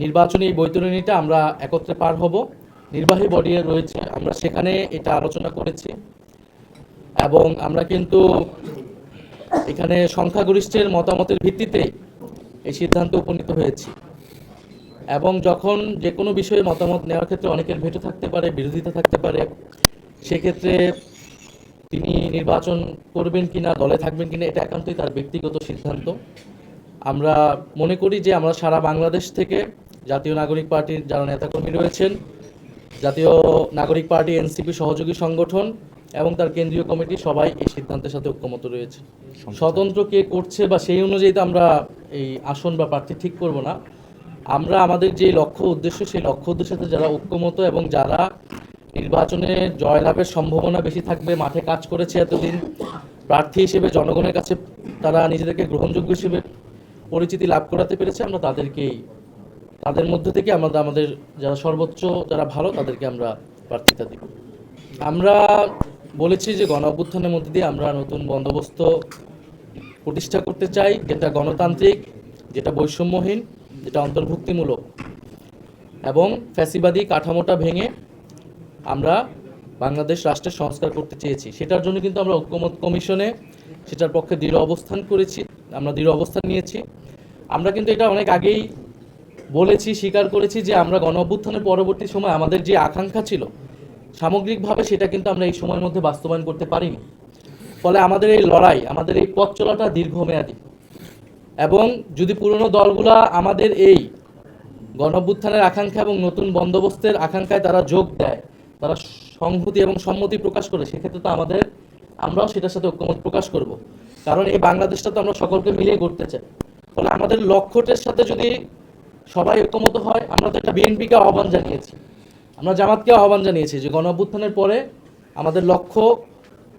নির্বাচনী বৈতরণীটা আমরা একত্রে পার হব। নির্বাহী বডি রয়েছে, আমরা সেখানে এটা আলোচনা করেছি এবং আমরা কিন্তু এখানে সংখ্যাগরিষ্ঠের মতামতের ভিত্তিতে এই সিদ্ধান্তে উপনীত হয়েছি। এবং যখন যে কোনো বিষয়ে মতামত নেওয়ার ক্ষেত্রে অনেকের ভেটো থাকতে পারে, বিরোধিতা থাকতে পারে, সেক্ষেত্রে তিনি নির্বাচন করবেন কিনা, দলে থাকবেন কিনা, এটা একান্তই তার ব্যক্তিগত সিদ্ধান্ত। আমরা মনে করি যে আমরা সারা বাংলাদেশ থেকে জাতীয় নাগরিক পার্টির যারা নেতাকর্মী রয়েছেন, জাতীয় নাগরিক পার্টি, এনসিপি সহযোগী সংগঠন এবং তার কেন্দ্রীয় কমিটি সবাই এই সিদ্ধান্তের সাথে ঐক্যমত রয়েছে। স্বতন্ত্র কে করছে বা সেই অনুযায়ী তো আমরা এই আসন বা প্রার্থী ঠিক করব না। আমরা আমাদের যে লক্ষ্য উদ্দেশ্য, সেই লক্ষ্য উদ্দেশ্যের সাথে যারা ঐক্যমত এবং যারা নির্বাচনে জয়লাভের সম্ভাবনা বেশি থাকবে, মাঠে কাজ করেছে এতদিন, প্রার্থী হিসেবে জনগণের কাছে তারা নিজেদেরকে গ্রহণযোগ্য হিসেবে পরিচিতি লাভ করাতে পেরেছে, আমরা তাদের মধ্যে থেকে আমাদের যারা সর্বোচ্চ, যারা ভালো, তাদেরকে আমরা প্রার্থিতা দিব। আমরা বলেছি যে গণ অভ্যুত্থানের মধ্যে দিয়ে আমরা নতুন বন্দোবস্ত প্রতিষ্ঠা করতে চাই, যেটা গণতান্ত্রিক, যেটা বৈষম্যহীন, যেটা অন্তর্ভুক্তিমূলক এবং ফ্যাসিবাদী কাঠামোটা ভেঙে আমরা বাংলাদেশ রাষ্ট্রের সংস্কার করতে চেয়েছি। সেটার জন্য কিন্তু আমরা ঐক্যমত কমিশনে সেটার পক্ষে দৃঢ় অবস্থান করেছি, আমরা দৃঢ় অবস্থান নিয়েছি। আমরা কিন্তু এটা অনেক আগেই বলেছি, স্বীকার করেছি যে আমরা গণ অভ্যুত্থানের পরবর্তী সময় আমাদের যে আকাঙ্ক্ষা ছিল সামগ্রিকভাবে, সেটা কিন্তু আমরা এই সময়ের মধ্যে বাস্তবায়ন করতে পারিনি। ফলে আমাদের এই লড়াই, আমাদের এই পথ চলাটা দীর্ঘমেয়াদী এবং যদি পুরনো দলগুলা আমাদের এই গণ অভ্যুত্থানের আকাঙ্ক্ষা এবং নতুন বন্দোবস্তের আকাঙ্ক্ষায় তারা যোগ দেয়, তারা সংহতি এবং সম্মতি প্রকাশ করে, সেক্ষেত্রে তো আমরাও সেটার সাথে ঐক্যমত প্রকাশ করব। কারণ এই বাংলাদেশটা তো আমরা সকলকে মিলিয়ে করতে চাই। ফলে আমাদের লক্ষ্যটার সাথে যদি সবাই ঐক্যমত হয়, আমরা তো একটা বিএনপিকে আহ্বান জানিয়েছি, আমরা জামাতকে আহ্বান জানিয়েছি যে গণ অভ্যুত্থানের পরে আমাদের লক্ষ্য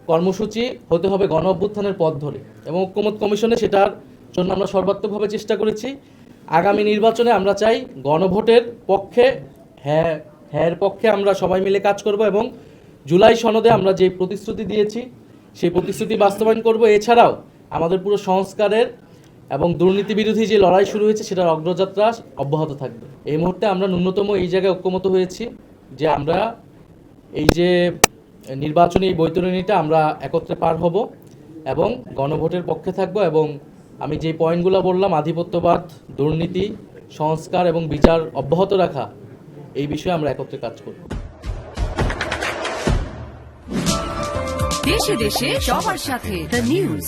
কর্মসূচি হতে হবে গণ অভ্যুত্থানের পথ ধরে, এবং ঐক্যমত কমিশনে সেটার জন্য আমরা সর্বাত্মকভাবে চেষ্টা করেছি। আগামী নির্বাচনে আমরা চাই গণভোটের পক্ষে, হ্যাঁ পক্ষে আমরা সবাই মিলে কাজ করব এবং জুলাই সনদে আমরা যে প্রতিশ্রুতি দিয়েছি সেই প্রতিশ্রুতি বাস্তবায়ন করব। এছাড়াও আমাদের পুরো সংস্কারের এবং দুর্নীতি বিরোধী যে লড়াই শুরু হয়েছে সেটার অগ্রযাত্রা অব্যাহত থাকবে। এই মুহূর্তে আমরা ন্যূনতম এই জায়গায় ঐক্যমত হয়েছি যে আমরা এই যে নির্বাচনী বৈতরণীটা আমরা একত্রে পার হব এবং গণভোটের পক্ষে থাকব, এবং আমি যে পয়েন্টগুলো বললাম, আধিপত্যবাদ, দুর্নীতি, সংস্কার এবং বিচার অব্যাহত রাখা, এই বিষয়ে আমরা একত্রে কাজ করব। দেশে দেশে সবার সাথে দ্য নিউজ।